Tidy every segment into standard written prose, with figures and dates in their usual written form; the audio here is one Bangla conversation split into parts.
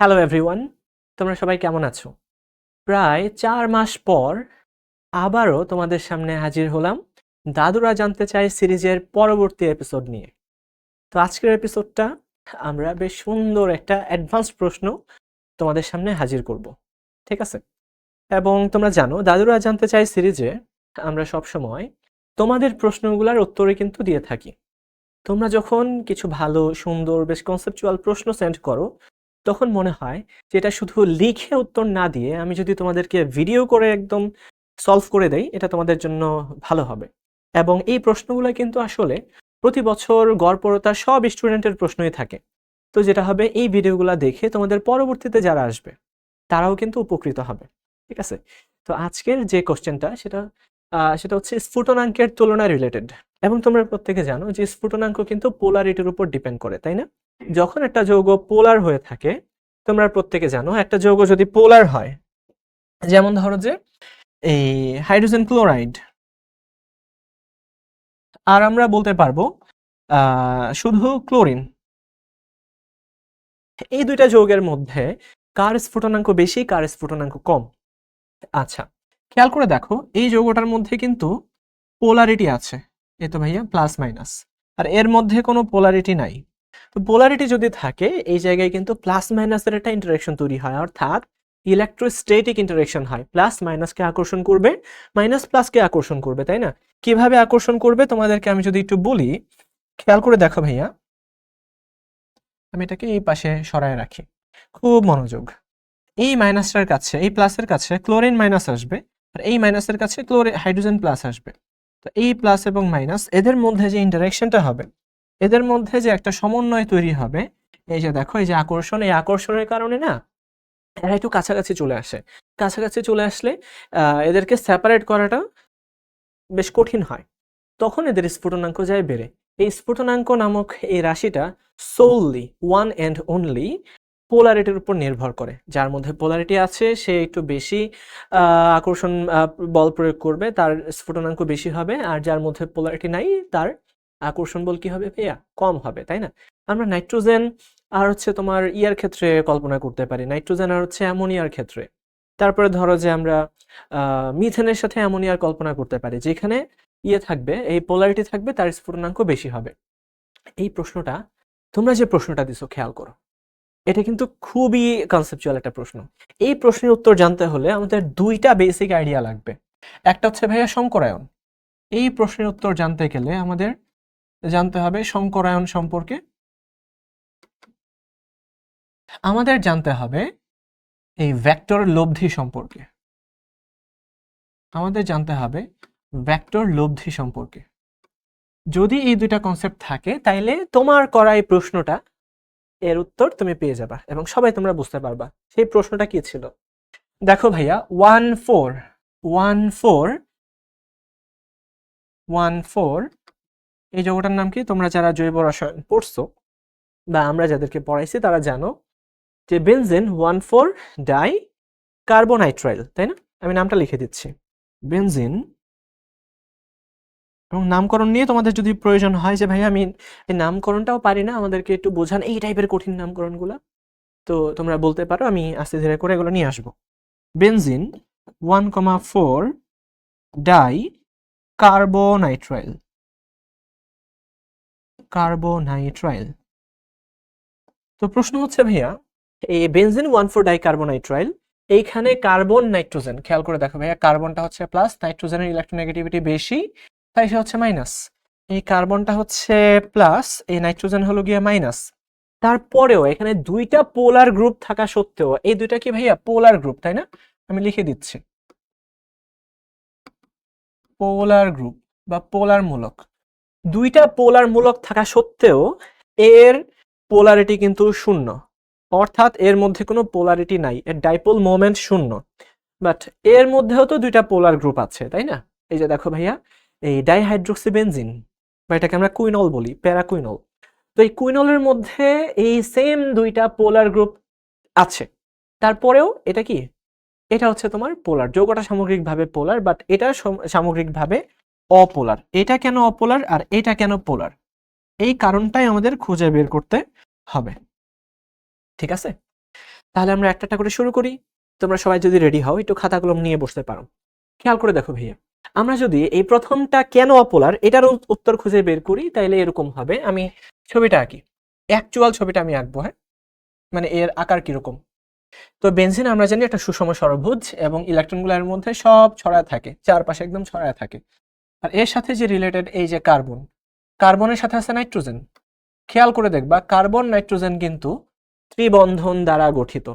হ্যালো এভরিওয়ান, তোমরা সবাই কেমন আছো? প্রায় ৪ মাস পর আবারও তোমাদের সামনে হাজির হলাম দাদুরা জানতে চায় সিরিজের পরবর্তী এপিসোড নিয়ে। তো আজকের এপিসোডটা আমরা বেশ সুন্দর একটা অ্যাডভান্সড প্রশ্ন তোমাদের সামনে হাজির করব। ঠিক আছে? এবং তোমরা জানো দাদুরা জানতে চায় সিরিজে আমরা সবসময় তোমাদের প্রশ্নগুলোর উত্তরে কিন্তু দিয়ে থাকি। তোমরা যখন কিছু ভালো সুন্দর বেশ কনসেপচুয়াল প্রশ্ন সেন্ড করো তখন মনে হয় যে এটা শুধু লিখে উত্তর না দিয়ে আমি যদি তোমাদেরকে ভিডিও করে একদম সলভ করে দেই এটা তোমাদের জন্য ভালো হবে। এবং এই প্রশ্নগুলো কিন্তু আসলে প্রতি বছর গড়পড়তা সব স্টুডেন্টের প্রশ্নই থাকে। তো যেটা হবে এই ভিডিওগুলো দেখে তোমাদের পরবর্তীতে যারা আসবে তারাও কিন্তু উপকৃত হবে। ঠিক আছে? তো আজকের যে কোশ্চেনটা সেটা হচ্ছে স্ফুটনাঙ্কের তুলনা রিলেটেড। এবং তোমরা প্রত্যেকে জানো যে স্ফুটনাঙ্ক কিন্তু পোলারিটির উপর ডিপেন্ড করে, তাই না? যখন একটা যৌগ পোলার হয়ে থাকে, তোমরা প্রত্যেকে জানো একটা যৌগ যদি পোলার হয়, যেমন ধরো যে এই হাইড্রোজেন ক্লোরাইড, আর আমরা বলতে পারবো শুধু ক্লোরিন, এই দুইটা যৌগের মধ্যে কার স্ফুটনাঙ্ক বেশি কার স্ফুটনাঙ্ক কম? আচ্ছা, খেয়াল করে দেখো এই যৌগটার মধ্যে কিন্তু পোলারিটি আছে, এই তো ভাইয়া প্লাস মাইনাস, আর এর মধ্যে কোনো পোলারিটি নাই। তো পোলারিটি যদি থাকে এই জায়গায় কিন্তু প্লাস মাইনাসের একটা ইন্টারেকশন তৈরি হয়, অর্থাৎ ইলেকট্রোস্ট্যাটিক ইন্টারেকশন হয়। প্লাস মাইনাসকে আকর্ষণ করবে, মাইনাস প্লাসকে আকর্ষণ করবে, তাই না? কিভাবে আকর্ষণ করবে তোমাদেরকে আমি যদি একটু বলি, খেয়াল করে দেখো ভাইয়া, আমি এটাকে এই পাশে সরায় রাখি, খুব মনোযোগ। এই মাইনাসটার কাছে এই প্লাসের কাছে ক্লোরিন মাইনাস আসবে, আর এই মাইনাসের কাছে হাইড্রোজেন প্লাস আসবে। তো এই প্লাস এবং মাইনাস এদের মধ্যে যে ইন্টারেকশনটা হবে, এদের মধ্যে যে একটা সমন্বয় তৈরি হবে, এই যে দেখো এই যে আকর্ষণ, এই আকর্ষণের কারণে না এরা একটু কাছাকাছি চলে আসে। কাছাকাছি চলে আসলে এদেরকে সেপারেট করাটা বেশ কঠিন হয়, তখন এদের স্ফুটনাঙ্ক যায় বেড়ে। এই স্ফুটনাঙ্ক নামক এই রাশিটা সোললি ওয়ান অ্যান্ড অনলি পোলারিটির উপর নির্ভর করে। যার মধ্যে পোলারিটি আছে সে একটু বেশি আকর্ষণ বল প্রয়োগ করবে, তার স্ফুটনাঙ্ক বেশি হবে, আর যার মধ্যে পোলারিটি নাই তার আকর্ষণ বল কি হবে ভাইয়া? কম হবে, তাই না? আমরা নাইট্রোজেন আর হচ্ছে তোমার ইয়ার ক্ষেত্রে কল্পনা করতে পারি, নাইট্রোজেন আর হচ্ছে অ্যামোনিয়ার ক্ষেত্রে। তারপরে ধরো যে আমরা মিথেনের সাথে অ্যামোনিয়ার কল্পনা করতে পারি, যেখানে ইয়ে থাকবে, এই পোলারিটি থাকবে, তার স্ফুটনাঙ্ক বেশি হবে। এই প্রশ্নটা, তোমরা যে প্রশ্নটা দিছো খেয়াল করো, এটা কিন্তু খুবই কনসেপচুয়াল একটা প্রশ্ন। এই প্রশ্নের উত্তর জানতে হলে আমাদের দুইটা বেসিক আইডিয়া লাগবে। একটা হচ্ছে ভাইয়া সংকরায়ন। এই প্রশ্নের উত্তর জানতে গেলে আমাদের জানতে হবে সংকরায়ন সম্পর্কে, আমাদের জানতে হবে এই ভেক্টর লব্ধি সম্পর্কে, আমাদের জানতে হবে ভেক্টর লব্ধি সম্পর্কে। যদি এই দুইটা কনসেপ্ট থাকে তাইলে তোমার করা এই প্রশ্নটা এর উত্তর তুমি পেয়ে যাবা এবং সবাই তোমরা বুঝতে পারবা সেই প্রশ্নটা কি ছিল। দেখো ভাইয়া 1 4 1 4 1 4 এই যৌগটার নাম কি? তোমরা যারা জৈব রসায়ন পড়ছো বা আমরা যাদেরকে পড়াইছি তারা জানো যে বেনজিন 1 4 ডাই কার্বোনাইট্রাইল, তাই না? আমি নামটা লিখে দিচ্ছি, বেনজিন। এবং নামকরণ নিয়ে তোমাদের যদি প্রয়োজন হয় যে ভাই আমি এই নামকরণটাও পারি না, আমাদেরকে একটু বোঝান এই টাইপের কঠিন নামকরণগুলো, তো তোমরা বলতে পারো, আমি আস্তে ধীরে করে এগুলো নিয়ে আসবো। Benzene 1,4 die কার্বোনাইট্রাইল, কার্বোনাইট্রাইল। তো প্রশ্ন হচ্ছে ভাইয়া এই বেনজিন 1,4 ডাই কার্বোনাইট্রাইল, এইখানে কার্বন নাইট্রোজেন, খেয়াল করে দেখো ভাইয়া, কার্বনটা হচ্ছে প্লাস, নাইট্রোজেনের ইলেকট্রোনেগেটিভিটি বেশি, তাই সে হচ্ছে মাইনাস। এই কার্বনটা হচ্ছে প্লাস, এই নাইট্রোজেন হলো গিয়ে মাইনাস। তারপরেও এখানে দুইটা পোলার গ্রুপ থাকা সত্ত্বেও এই দুইটা কি ভাইয়া? পোলার গ্রুপ, তাই না? আমি লিখে দিচ্ছি পোলার গ্রুপ বা পোলার মূলক। দুইটা পোলার মূলক থাকা সত্ত্বেও এর পোলারিটি কিন্তু শূন্য, অর্থাৎ এর মধ্যে কোনো পোলারিটি নাই, এর ডাইপোল মোমেন্ট শূন্য। বাট এর মধ্যেও তো দুইটা পোলার গ্রুপ আছে, তাই না? এই যে দেখো ভাইয়া, এই ডাইহাইড্রোক্সিবেনজিন বা এটাকে আমরা কুইনল বলি, প্যারাকুইনল। তো এই কুইনলের মধ্যে এই সেম দুইটা পোলার গ্রুপ আছে, তারপরেও এটা কি? এটা হচ্ছে তোমার পোলার। যৌগটা সামগ্রিকভাবে পোলার, বাট এটা সামগ্রিকভাবে অপোলার। এটা কেন অপোলার আর এটা কেন পোলার, এই কারণটাই আমাদের খুঁজে বের করতে হবে। ঠিক আছে? তাহলে আমরা একটা করে শুরু করি। তোমরা সবাই যদি রেডি হও একটু খাতা কলম নিয়ে বসতে পারো। খেয়াল করে দেখো ভাইয়া, আমরা যদি এই প্রথমটা কেন অপোলার এটার উত্তর খুঁজে বের করি তাইলে এরকম হবে। আমি ছবিটা আঁকি, অ্যাকচুয়াল ছবিটা আমি আঁকবো। হ্যাঁ, মানে এর আকার কিরকম। তো বেনজিন আমরা জানি একটা সুষম ষড়ভুজ এবং ইলেকট্রনগুলোর মধ্যে সব ছড়ায় থাকে, চারপাশে একদম ছড়ায় থাকে। আর এর সাথে যে রিলেটেড এই যে কার্বন, কার্বনের সাথে আছে নাইট্রোজেন। খেয়াল করে দেখবা কার্বন নাইট্রোজেন কিন্তু ত্রিবন্ধন দ্বারা গঠিত।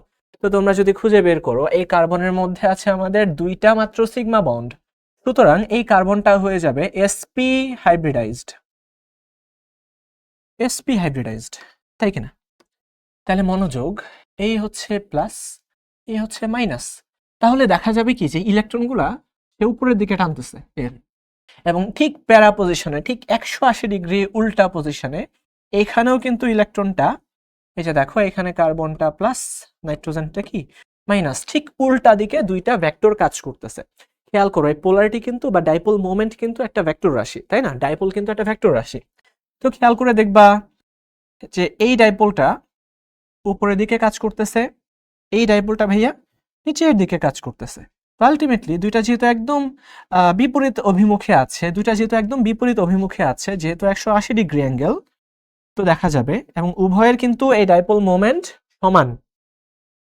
তো তোমরা যদি খুঁজে বের করো এই কার্বনের মধ্যে আছে আমাদের দুইটা মাত্র সিগমা বন্ড, সুতরাং এই কার্বনটা হয়ে যাবে sp হাইব্রিডাইজড। sp হাইব্রিডাইজড, তাই কিনা? তাহলে মনোযোগ, এই হচ্ছে প্লাস, এই হচ্ছে মাইনাস। তাহলে দেখা যাবে কি যে ইলেকট্রনগুলা সে উপরের দিকে টানতেছে এর, এবং ঠিক প্যারা পজিশনে, ঠিক 180 ডিগ্রি উল্টা পজিশনে এখানেও কিন্তু ইলেকট্রনটা, এই যে দেখো এখানে কার্বনটা প্লাস, নাইট্রোজেনটা কি মাইনাস, ঠিক উল্টা দিকে দুইটা ভেক্টর কাজ করতেছে। খেয়াল করো এই পোলারিটি কিন্তু বা ডাইপোল মোমেন্ট কিন্তু একটা ভেক্টর রাশি, তাই না? ডাইপোল কিন্তু একটা ভেক্টর রাশি। তো খেয়াল করে দেখবা যে এই ডাইপোলটা উপরের দিকে কাজ করতেছে, এই ডাইপোলটা ভাইয়া নিচের দিকে কাজ করতেছে। তো আলটিমেটলি দুইটা যেহেতু একদম বিপরীত অভিমুখে আছে, যেহেতু 180 ডিগ্রি অ্যাঙ্গেল, তো দেখা যাবে এবং উভয়ের কিন্তু এই ডাইপোল মোমেন্ট সমান।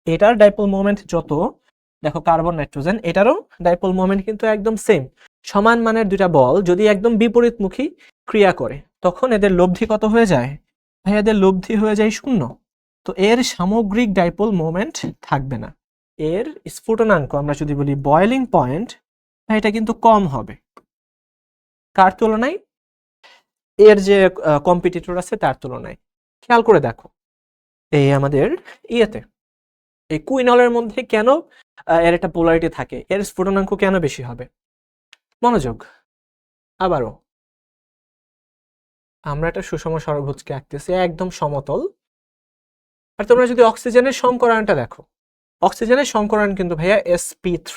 এটার ডাইপোল মোমেন্ট যত, দেখো কার্বন নাইট্রোজেন, এটারও ডাইপোল মোমেন্ট কিন্তু একদম সেম, সমান মানের দুইটা বল যদি একদম বিপরীতমুখী ক্রিয়া করে তখন এদের লব্ধি কত হয়ে যায় ভাই? এদের লব্ধি হয়ে যায় 0। তো এর সামগ্রিক ডাইপোল মোমেন্ট থাকবে না। এর স্ফুটনাঙ্ক আমরা যদি বলি বয়েলিং পয়েন্ট, এটা কিন্তু কম হবে। কার তুলনায়? এর যে কম্পিটিটর আছে তার তুলনায়। খেয়াল করে দেখো এই আমাদের ইয়েতে, এই কুইনলের মধ্যে কেন এর একটা পোলারিটি থাকে, এর স্ফুটনাঙ্ক কেন বেশি হবে? মনোযোগ, আবারও আমরা একটা সুষম ষড়ভুজকে আঁকতেছি একদম সমতল। আর তোমরা যদি অক্সিজেনের সমকরণটা দেখো, অক্সিজেনের সমকরণ কিন্তু ভাইয়া sp3।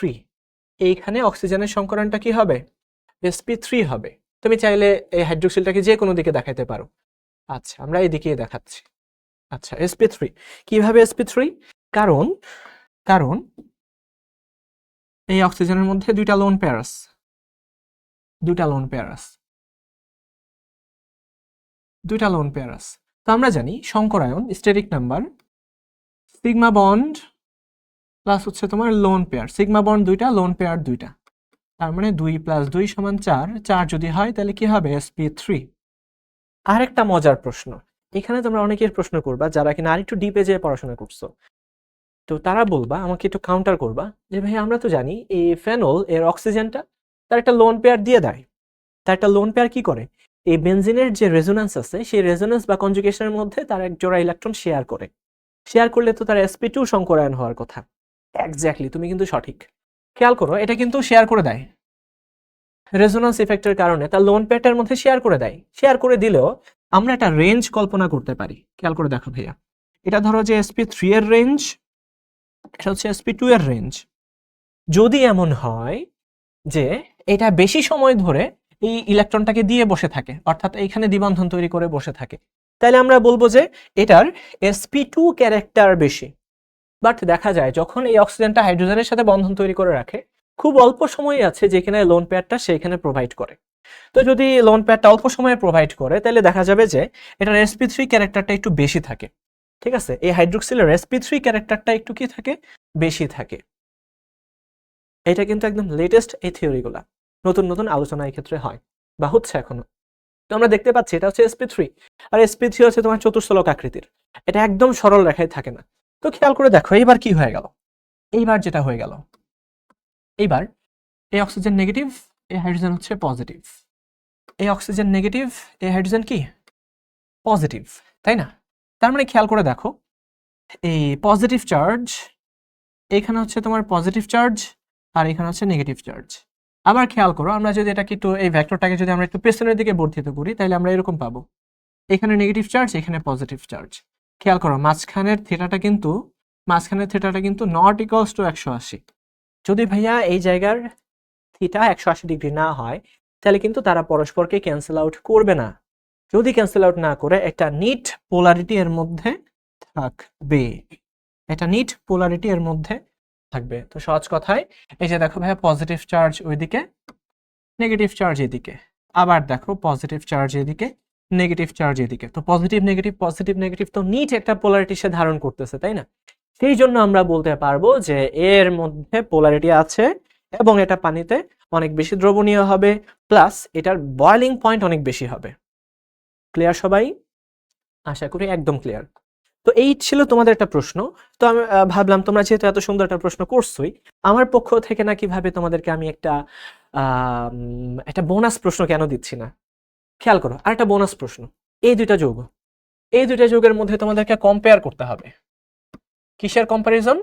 এইখানে অক্সিজেনের সমকরণটা কি হবে? sp3 হবে। তুমি চাইলে এই হাইড্রোক্সিলটাকে যে কোনো দিকে দেখাতে পারো। আচ্ছা, আমরা এই দিকেই দেখাচ্ছি। আচ্ছা, sp3 কিভাবে sp3? কারণ কারণ এই অক্সিজেনের মধ্যে দুইটা লোন পেয়ার আছে, দুইটা লোন পেয়ার আছে। তো আমরা জানি সংকরায়ন steric number sigma bond plus হচ্ছে তোমার লোন পেয়ার, সিগমা বন্ড দুইটা, লোন পেয়ার দুইটা, তার মানে 2 + 2 = 4। 4 যদি হয় তাহলে কি হবে? sp3। আরেকটা মজার প্রশ্ন, এখানে তোমরা অনেকের প্রশ্ন করবা যারা কিনা আরেকটু ডিপে যেয়ে পড়াশোনা করছো, তো তারা বলবা আমাকে একটু কাউন্টার করবা যে ভাই আমরা তো জানি এই ফেনল এর অক্সিজেনটা তার একটা লোন পেয়ার দিয়ে দেয়। তার একটা লোন পেয়ার কি করে? এই বেনজিনের যে রেজোন্যান্স আছে সেই রেজোন্যান্স বা কনজুগেশনের মধ্যে তার এক জোড়া ইলেকট্রন শেয়ার করে। শেয়ার করলে তো তার sp2 সংকরায়ন হওয়ার কথা। এক্স্যাক্টলি, তুমি কিন্তু সঠিক। খেয়াল করো এটা কিন্তু শেয়ার করে দেয়, রেজোন্যান্স ইফেক্টের কারণে তার লোন পেয়ারটার মধ্যে শেয়ার করে দেয়। শেয়ার করে দিলেও আমরা একটা রেঞ্জ কল্পনা করতে পারি। খেয়াল করে দেখো ভাইয়া, এটা ধরো যে sp3 এর রেঞ্জ, এটা হচ্ছে sp2 এর রেঞ্জ। যদি এমন হয় যে এটা বেশি সময় ধরে এই ইলেকট্রনটাকে দিয়ে বসে থাকে, অর্থাৎ এইখানে দ্বিবন্ধন তৈরি করে বসে থাকে, তাহলে আমরা বলবো যে এটার sp2 ক্যারেক্টার বেশি। বাট দেখা যায় যখন এই অক্সিজেনটা হাইড্রোজেনের সাথে বন্ধন তৈরি করে রাখে, খুব অল্প সময় আছে যেখানে লোন পেয়ারটা সেখানে প্রোভাইড করে। তো যদি লোন পেয়ারটা অল্প সময়ে প্রোভাইড করে তাহলে দেখা যাবে যে এটার sp3 ক্যারেক্টারটা একটু বেশি থাকে। ঠিক আছে, এই হাইড্রোক্সিলের sp3 ক্যারেক্টারটা একটু কি থাকে? বেশি থাকে। এটা কিন্তু একদম লেটেস্ট এই থিওরিগুলা, নতুন নতুন আলোচনা এই ক্ষেত্রে হয় বা হচ্ছে এখনো। তো আমরা দেখতে পাচ্ছি এটা হচ্ছে sp3, আর sp3 হচ্ছে তোমার চতুস্থলক আকৃতির, এটা একদম সরল রেখায় থাকে না। তো খেয়াল করে দেখো এইবার কি হয়ে গেল, এইবার যেটা হয়ে গেল, এইবার এই অক্সিজেন নেগেটিভ, এই হাইড্রোজেন হচ্ছে পজিটিভ। এই অক্সিজেন নেগেটিভ, এই হাইড্রোজেন কি পজিটিভ, তাই না? তার মানে খেয়াল করে দেখো এই পজিটিভ চার্জ, এখানে হচ্ছে তোমার পজিটিভ চার্জ আর এখানে হচ্ছে নেগেটিভ চার্জ। আবার খেয়াল করো আমরা যদি এটাকে একটু এই ভেক্টরটাকে যদি আমরা একটু পেছনের দিকে বর্ধিত করি তাহলে আমরা এরকম পাবো, এখানে নেগেটিভ চার্জ, এখানে পজিটিভ চার্জ। খেয়াল করো মাঝখানের থিটাটা কিন্তু নট ইকুয়ালস টু 180। যদি ভাইয়া এই জায়গার থিটা 180 ডিগ্রি না হয় তাহলে কিন্তু তারা পরস্পরকে ক্যান্সেল আউট করবে না। যদি ক্যান্সেল আউট না করে একটা নিট পোলারিটি এর মধ্যে থাকবে। এটা নিট পোলারিটি এর মধ্যে থাকবে। তো সহজ কথায় এই যে দেখো ভাইয়া পজিটিভ চার্জ ওইদিকে, নেগেটিভ চার্জ এদিকে, আবার দেখো পজিটিভ চার্জ এদিকে, নেগেটিভ চার্জ এদিকে। তো পজিটিভ নেগেটিভ তো নিট একটা পোলারিটি সে ধারণ করতেছে, তাই না? সেই জন্য আমরা বলতে পারবো যে এর মধ্যে পোলারিটি আছে এবং এটা পানিতে অনেক বেশি দ্রবণীয় হবে, প্লাস এটার বয়লিং পয়েন্ট অনেক বেশি হবে। ক্লিয়ার সবাই? আশা করি একদম ক্লিয়ার। তো এই ছিল তোমাদের একটা প্রশ্ন। তো আমি ভাবলাম তোমরা যেহেতু এত সুন্দর একটা প্রশ্ন করছোই, আমার পক্ষ থেকে না কিভাবে তোমাদেরকে আমি একটা বোনাস প্রশ্ন কেন দিচ্ছি না? খেয়াল করো, আর একটা বোনাস প্রশ্ন। এই দুইটা যৌগের মধ্যে তোমাদেরকে কম্পেয়ার করতে হবে। কিসের কম্পারিজন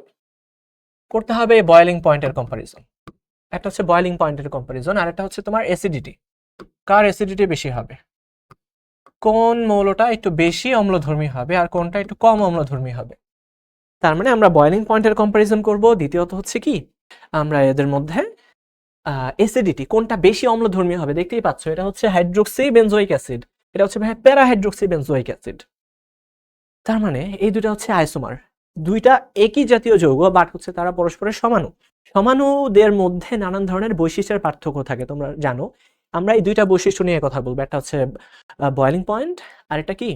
করতে হবে? বয়েলিং পয়েন্টের কম্পারিজন। একটা হচ্ছে বয়েলিং পয়েন্টের কম্পারিজন, আর একটা হচ্ছে তোমার অ্যাসিডিটি। কার অ্যাসিডিটি বেশি হবে, কোন মৌলটা একটু বেশি অম্লধর্মী হবে আর কোনটা একটু কম অম্লধর্মী হবে। তার মানে আমরা বয়েলিং পয়েন্টের কম্পারিজন করব। দ্বিতীয়ত হচ্ছে কি, আমরা এদের মধ্যে অ্যাসিডিটি কোনটা বেশি অম্লধর্মী হবে। দেখতেই পাচ্ছ এটা হচ্ছে হাইড্রোক্সি বেনজোইক অ্যাসিড, এটা হচ্ছে ভাই প্যারা হাইড্রোক্সি বেনজোইক অ্যাসিড। তার মানে এই দুইটা হচ্ছে আইসোমার, দুইটা একই জাতীয় যৌগ, বাট হচ্ছে তারা পরস্পরের সমাণু। সমাণুদের মধ্যে নানান ধরনের বৈশিষ্ট্যের পার্থক্য থাকে, তোমরা জানো। আমরা এই দুইটা বৈশিষ্ট্য নিয়ে কথা বলবো। একটা হচ্ছে বয়েলিং পয়েন্ট, আর একটা কি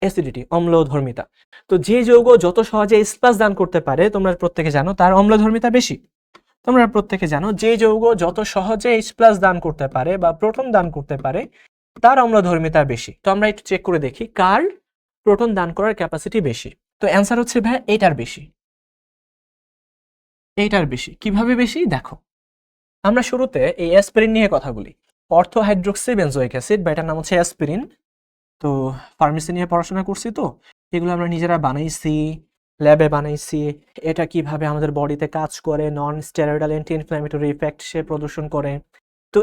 অ্যাসিডিটি, অম্লধর্মিতা। তো যে যৌগ যত সহজে H+ দান করতে পারে, তোমরা প্রত্যেকে জানো তার অম্লধর্মিতা বেশি। তোমরা প্রত্যেকে জানো যে যৌগ যত সহজে H+ দান করতে পারে বা প্রোটন দান করতে পারে, তার অম্লধর্মিতা বেশি। তো আমরা একটু চেক করে দেখি কার প্রোটন দান করার ক্যাপাসিটি বেশি। তো অ্যান্সার হচ্ছে ভাই এইটার বেশি। এইটার বেশি কিভাবে বেশি দেখো, আমরা শুরুতে এই অ্যাসপিরিন নিয়ে কথা বলি। অর্থো হাইড্রোক্সি বেনজোইক অ্যাসিড, বা এটার নাম হচ্ছে অ্যাসপিরিন। তো ফার্মেসি নিয়ে পড়াশোনা করছি, তো এগুলো আমরা নিজেরা বানাইছি, ল্যাবে বানাইছি। এটা কিভাবে আমাদের বডিতে কাজ করে, non steroidal anti inflammatory effect সে প্রদর্শন করে। তো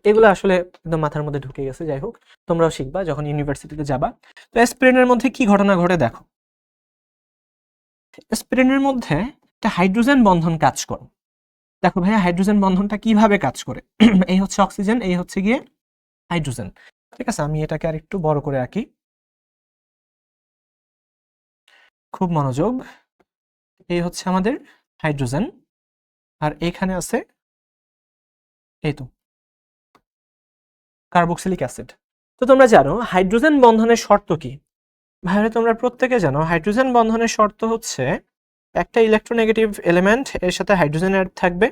এগুলো আসলে একদম মাথার মধ্যে ঢুকে গেছে। যাই হোক, তোমরাও শিখবা যখন ইউনিভার্সিটিতে যাবা। তো অ্যাসপিরিনের মধ্যে কি ঘটনা ঘটে দেখো। অ্যাসপিরিনের মধ্যে একটা হাইড্রোজেন বন্ধন কাজ করে। দেখো ভাইয়া হাইড্রোজেন বন্ধনটা কিভাবে কাজ করে। এই হচ্ছে অক্সিজেন, এই হচ্ছে গিয়ে হাইড্রোজেন। ঠিক আছে, আমি এটাকে আর একটু বড় করে আঁকি, খুব মনোযোগ। এই হচ্ছে আমাদের হাইড্রোজেন, আর এখানে আছে এই তো কার্বক্সিলিক অ্যাসিড। তো তোমরা জানো হাইড্রোজেন বন্ধনের শর্ত কি? ভাইরা তোমরা প্রত্যেকে জানো হাইড্রোজেন বন্ধনের শর্ত হচ্ছে একটা ইলেকট্রোনেগেটিভ এলিমেন্ট এর সাথে হাইড্রোজেন অ্যাড থাকবে,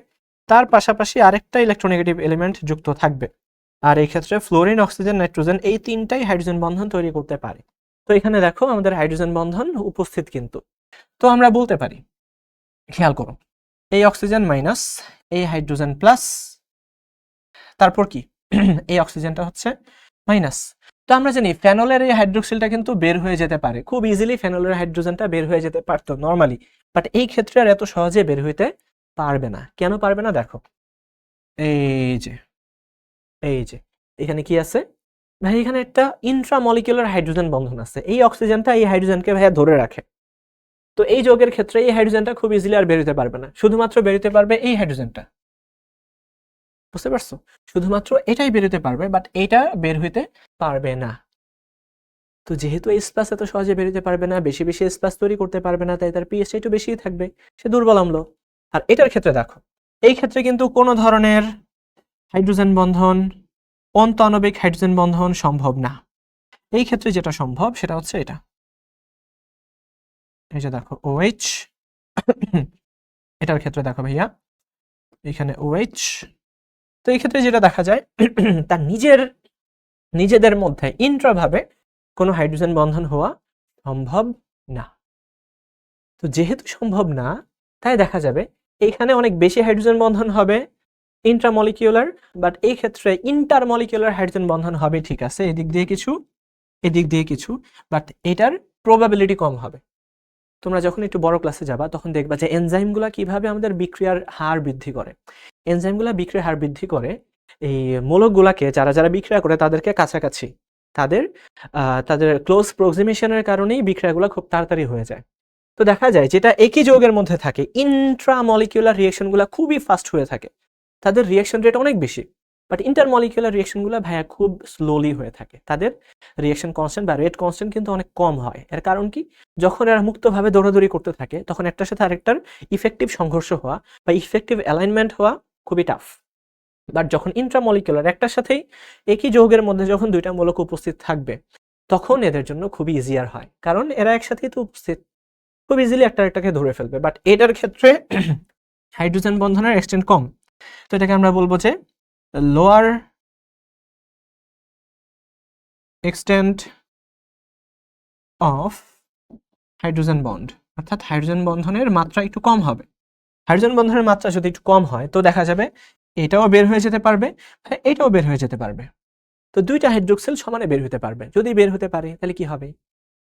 তার পাশাপাশি আরেকটা ইলেকট্রোনেগেটিভ এলিমেন্ট যুক্ত থাকবে। আর এই ক্ষেত্রে ফ্লোরিন, অক্সিজেন, নাইট্রোজেন এই তিনটাই হাইড্রোজেন বন্ধন তৈরি করতে পারে। তো এখানে দেখো আমাদের হাইড্রোজেন বন্ধন উপস্থিত কিন্তু। তো আমরা বলতে পারি, খেয়াল করো, এই অক্সিজেন মাইনাস, এই হাইড্রোজেন প্লাস, তারপর কি এই অক্সিজেনটা হচ্ছে মাইনাস। তো আমরা জানি ফেনলের এই হাইড্রোক্সিলটা কিন্তু বের হয়ে যেতে পারে খুব ইজিলি, ফেনলের হাইড্রোজেনটা বের হয়ে যেতে পারতো নরমালি, বাট এই ক্ষেত্রে আর এত সহজে বের হইতে পারবে না। কেন পারবে না দেখো, এই যে এই যে এখানে কি আছে ভাই, এখানে একটা ইন্ট্রামলিকুলার হাইড্রোজেন বন্ধন আছে। এই অক্সিজেনটা এই হাইড্রোজেনকে ভাইয়া ধরে রাখে। তো এই যৌগের ক্ষেত্রে এই হাইড্রোজেনটা খুব ইজিলি আর বের হতে পারবে না, শুধুমাত্র বের হতে পারবে এই হাইড্রোজেনটা। বুঝতে পারছো? শুধুমাত্র এটাই বের হতে পারবে, বাট এটা বের হইতে পারবে না। তো যেহেতু H+ এত সহজে বের হতে পারবে না, বেশি বেশি H+ তৈরি করতে পারবে না, তাই তার পিএইচটা একটু বেশিই থাকবে, সে দুর্বল অম্ল। আর এটার ক্ষেত্রে দেখো, এই ক্ষেত্রে কিন্তু কোনো ধরনের হাইড্রোজেন বন্ধন, অন্তঃআণবিক হাইড্রোজেন বন্ধন সম্ভব না। এই ক্ষেত্রে যেটা সম্ভব সেটা হচ্ছে এটা, এই যে দেখো OH। এটার ক্ষেত্রে দেখো ভাইয়া এখানে OH। তো এই ক্ষেত্রে যেটা দেখা যায় তার নিজেদের মধ্যে ইন্ট্রাভাবে কোনো হাইড্রোজেন বন্ধন হওয়া সম্ভব না। তো যেহেতু সম্ভব না, তাই দেখা যাবে এইখানে অনেক বেশি হাইড্রোজেন বন্ধন হবে ইন্ট্রামলিকিউলার, বাট এই ক্ষেত্রে ইন্টারমলিকিউলার হাইড্রোজেন বন্ধন হবে, ঠিক আছে, এদিক দিয়ে কিছু এদিক দিয়ে কিছু, বাট এটার প্রবাবিলিটি কম হবে। তোমরা যখন একটু বড় ক্লাসে যাবা তখন দেখবা যে এনজাইমগুলা কিভাবে আমাদের বিক্রিয়ার হার বৃদ্ধি করে। এনজাইমগুলা বিক্রিয়ার হার বৃদ্ধি করে এই মৌলগুলাকে, যারা যারা বিক্রিয়া করে তাদেরকে কাছাকাছি, তাদের তাদের ক্লোজ প্রক্সিমেশনের কারণেই বিক্রিয়াগুলো খুব তাড়াতাড়ি হয়ে যায়। তো দেখা যায় যেটা একই যৌগের মধ্যে থাকে, ইন্ট্রামলিকুলার রিঅ্যাকশনগুলো খুবই ফাস্ট হয়ে থাকে, তাদের রিঅ্যাকশন রেট অনেক বেশি। বাট ইন্টারমলিকুলার রিয়েকশনগুলো ভাইয়া খুব স্লোলি হয়ে থাকে, তাদের রিয়েকশন কনস্ট্যান্ট বা রেট কনস্ট্যান্ট কিন্তু অনেক কম হয়। এর কারণ কি, যখন এরা মুক্তভাবে দৌড়াদৌড়ি করতে থাকে তখন একটার সাথে আরেকটার ইফেক্টিভ সংঘর্ষ হওয়া বা ইফেক্টিভ অ্যালাইনমেন্ট হওয়া খুবই টাফ। বাট যখন ইন্ট্রামলিকুলার একটার সাথেই একই যৌগের মধ্যে যখন দুইটা মূলক উপস্থিত থাকবে তখন এদের জন্য খুবই ইজিয়ার হয়, কারণ এরা একসাথেই তো উপস্থিত, খুব ইজিলি একটা একটাকে ধরে ফেলবে। বাট এটার ক্ষেত্রে হাইড্রোজেন বন্ধনের এক্সটেন্ট কম, তো এটাকে আমরা বলবো যে lower extent of hydrogen bond, অর্থাৎ হাইড্রোজেন বন্ধনের মাত্রা একটু কম হবে। হাইড্রোজেন বন্ধনের মাত্রা যদি একটু কম হয় তো দেখা যাবে এটাও বের হয়ে যেতে পারবে, এটাও বের হয়ে যেতে পারবে। তো দুইটা হাইড্রোক্সিল সমানে বের হতে পারবে। যদি বের হতে পারে তাহলে কি হবে,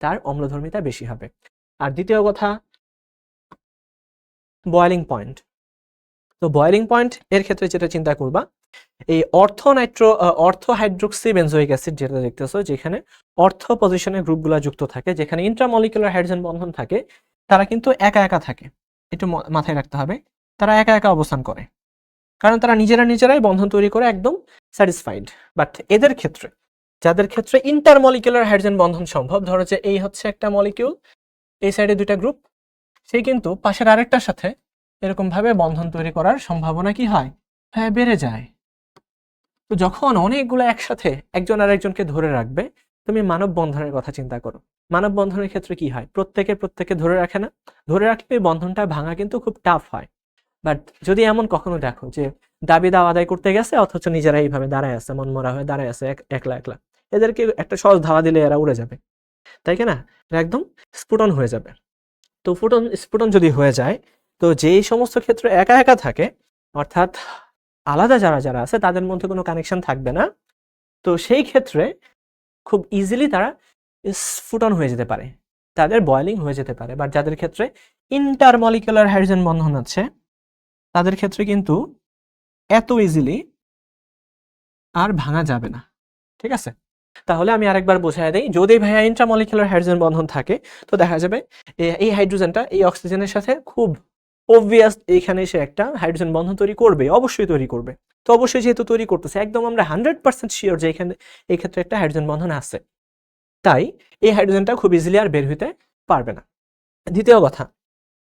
তার অম্লধর্মিতা বেশি হবে। আর দ্বিতীয় কথা, বয়েলিং পয়েন্ট। তো বয়েলিং পয়েন্ট এর ক্ষেত্রে যেটা চিন্তা করবা, এই অর্থ হাইড্রোক্সি বেনজোইক অ্যাসিড যেটা দেখতেছো, যেখানে অর্থ পজিশনের গ্রুপগুলো যুক্ত থাকে, যেখানে ইন্ট্রামলিকুলার হাইড্রোজেন বন্ধন থাকে, তারা কিন্তু একা একা থাকে। একটু মাথায় রাখতে হবে, তারা একা একা অবস্থান করে, কারণ তারা নিজেরাই বন্ধন তৈরি করে একদম স্যাটিসফাইড। বাট এদের ক্ষেত্রে, যাদের ক্ষেত্রে ইন্টারমলিকুলার হাইড্রোজেন বন্ধন সম্ভব, ধরো যে এই হচ্ছে একটা মলিকিউল, এই সাইডে দুইটা গ্রুপ, সে কিন্তু পাশের আরেকটার সাথে এরকম ভাবে বন্ধন তৈরি করার সম্ভাবনা কি হয়, হ্যাঁ বেড়ে যায়। তো যখন অনেকগুলো একসাথে একজন আরেকজনকে ধরে রাখবে, তুমি মানব বন্ধনের কথা চিন্তা করো। মানব বন্ধনের ক্ষেত্রে কি হয়, প্রত্যেকে ধরে রাখে না, ধরে রাখলে এই বন্ধনটা ভাঙা কিন্তু খুব টাফ হয়। বাট যদি এমন কখনো দেখো যে দাবি দাওয়া আদায় করতে গেছে অথচ নিজেরা এইভাবে দাঁড়ায় আছে, মনমরা হয়ে দাঁড়ায় আছে একলা একলা, এদেরকে একটা সহজ ধাওয়া দিলে এরা উড়ে যাবে, তাই কি না, এরা একদম স্ফুটন হয়ে যাবে। তো স্ফুটন যদি হয়ে যায়, তো যেই সমস্ত ক্ষেত্রে একা একা থাকে, অর্থাৎ আলাদা যারা যারা আছে তাদের মধ্যে কোনো কানেকশন থাকবে না, তো সেই ক্ষেত্রে খুব ইজিলি তারা স্ফুটন হয়ে যেতে পারে, তাদের বয়েলিং হয়ে যেতে পারে। বাট যাদের ক্ষেত্রে ইন্টারমলিকুলার হাইড্রোজেন বন্ধন আছে, তাদের ক্ষেত্রে কিন্তু এত ইজিলি আর ভাঙা যাবে না। ঠিক আছে, তাহলে আমি আরেকবার বোঝাই দেই, যদি ভাইয়া ইন্ট্রামলিকুলার হাইড্রোজেন বন্ধন থাকে, তো দেখা যাবে এই হাইড্রোজেনটা এই অক্সিজেনের সাথে খুব অবভিয়াস এইখানে এসে একটা হাইড্রোজেন বন্ধন তৈরি করবে, অবশ্যই তৈরি করবে। তো অবশ্যই যেহেতু তৈরি করতেছে, একদম আমরা 100% শিওর যে এখানে এই ক্ষেত্রে একটা হাইড্রোজেন বন্ধন আছে, তাই এই হাইড্রোজেনটা খুব ইজিলি আর বের হইতে পারবে না। দ্বিতীয় কথা,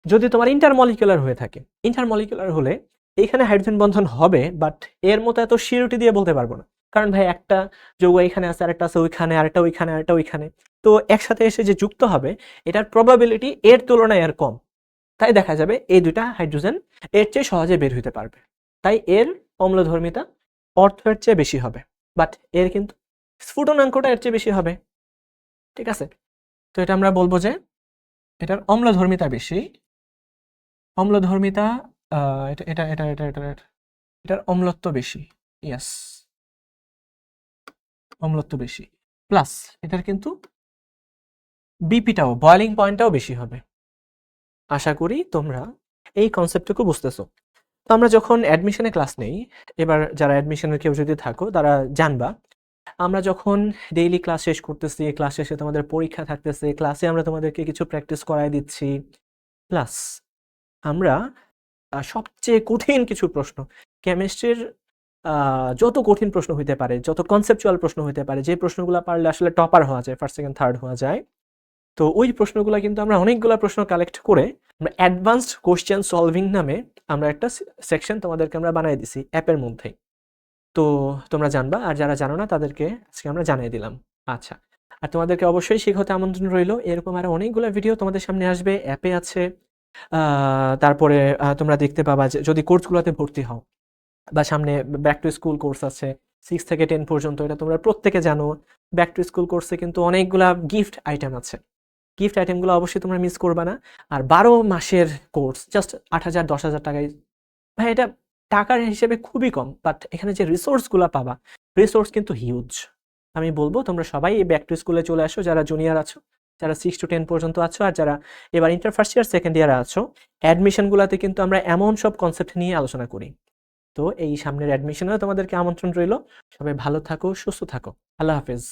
যদি তোমার ইন্টারমলিকুলার হয়ে থাকে, ইন্টারমলিকুলার হলে এইখানে হাইড্রোজেন বন্ধন হবে, বাট এর মতো এত শিওরিটি দিয়ে বলতে পারবো না, কারণ ভাই একটা যৌগ এখানে আছে, আরেকটা আছে ওইখানে, আরেকটা ওইখানে, আরেকটা ওইখানে, তো একসাথে এসে যে যুক্ত হবে এটার প্রবাবিলিটি এর তুলনায় এর কম। তাই দেখা যাবে এই দুইটা হাইড্রোজেন এর চেয়ে সহজে বের হইতে পারবে, তাই এর অম্লধর্মিতা অর্থের চেয়ে বেশি হবে, বাট এর কিন্তু স্ফুটনাঙ্কটা এর চেয়ে বেশি হবে। ঠিক আছে, তো এটা আমরা বলবো যে এটার অম্লধর্মিতা বেশি, অম্লধর্মিতা এটা এটা এটা এটা এটা এটার অম্লত্ব বেশি, ইয়েস অম্লত্ব বেশি, প্লাস এটার কিন্তু বিপিটাও, বয়েলিং পয়েন্টটাও বেশি হবে। আশা করি তোমরা এই কনসেপ্টটুকু বুঝতেছো। তো আমরা যখন অ্যাডমিশনে ক্লাস নেই, এবার যারা অ্যাডমিশনের কেউ যদি থাকো তারা জানবা, আমরা যখন ডেইলি ক্লাস শেষ করতেছি, ক্লাস শেষে তোমাদের পরীক্ষা থাকতেছে, ক্লাসে আমরা তোমাদেরকে কিছু প্র্যাকটিস করায় দিচ্ছি, প্লাস আমরা সবচেয়ে কঠিন কিছু প্রশ্ন, কেমিস্ট্রির যত কঠিন প্রশ্ন হইতে পারে, যত কনসেপচুয়াল প্রশ্ন হইতে পারে, যে প্রশ্নগুলো পারলে আসলে টপার হওয়া যায়, ফার্স্ট সেকেন্ড থার্ড হওয়া যায়, তো ওই প্রশ্নগুলো কিন্তু আমরা অনেকগুলো প্রশ্ন কালেক্ট করে আমরা অ্যাডভান্সড কোশ্চেন সলভিং নামে আমরা একটা সেকশন তোমাদেরকে আমরা বানিয়ে দিছি অ্যাপের মধ্যেই। তো তোমরা জানবা, আর যারা জানো না তাদেরকে আজকে আমরা জানিয়ে দিলাম। আচ্ছা, আর তোমাদেরকে অবশ্যই শিখতে আমন্ত্রণ রইল, এরকম আরো অনেকগুলো ভিডিও তোমাদের সামনে আসবে, অ্যাপে আছে। তারপরে তোমরা দেখতে পাবা যে যদি কোর্সগুলোতে ভর্তি হও, বা সামনে ব্যাক টু স্কুল কোর্স আছে 6 থেকে 10 পর্যন্ত, এটা তোমরা প্রত্যেকে জানো। ব্যাক টু স্কুল কোর্সে কিন্তু অনেকগুলা গিফট আইটেম আছে, গিফট আইটেমগুলো অবশ্যই তোমরা মিস করবা না। আর 12 মাসের কোর্স জাস্ট 8,000 10,000 টাকায়, ভাই এটা টাকার হিসেবে খুবই কম, বাট এখানে যে রিসোর্সগুলো পাবা, রিসোর্স কিন্তু হিউজ। আমি বলবো তোমরা সবাই এই ব্যাক টু স্কুলে চলে আসো, যারা জুনিয়র আছো, যারা 6 to 10 পর্যন্ত আছো, আর যারা এবার ইন্টার ফার্স্ট ইয়ার সেকেন্ড ইয়ারে আছো, অ্যাডমিশনগুলোতে কিন্তু আমরা এমন সব কনসেপ্ট নিয়ে আলোচনা করি। তো এই সামনের অ্যাডমিশনেও তোমাদেরকে আমন্ত্রণ রইল। সবাই ভালো থাকো, সুস্থ থাকো, আল্লাহ হাফেজ।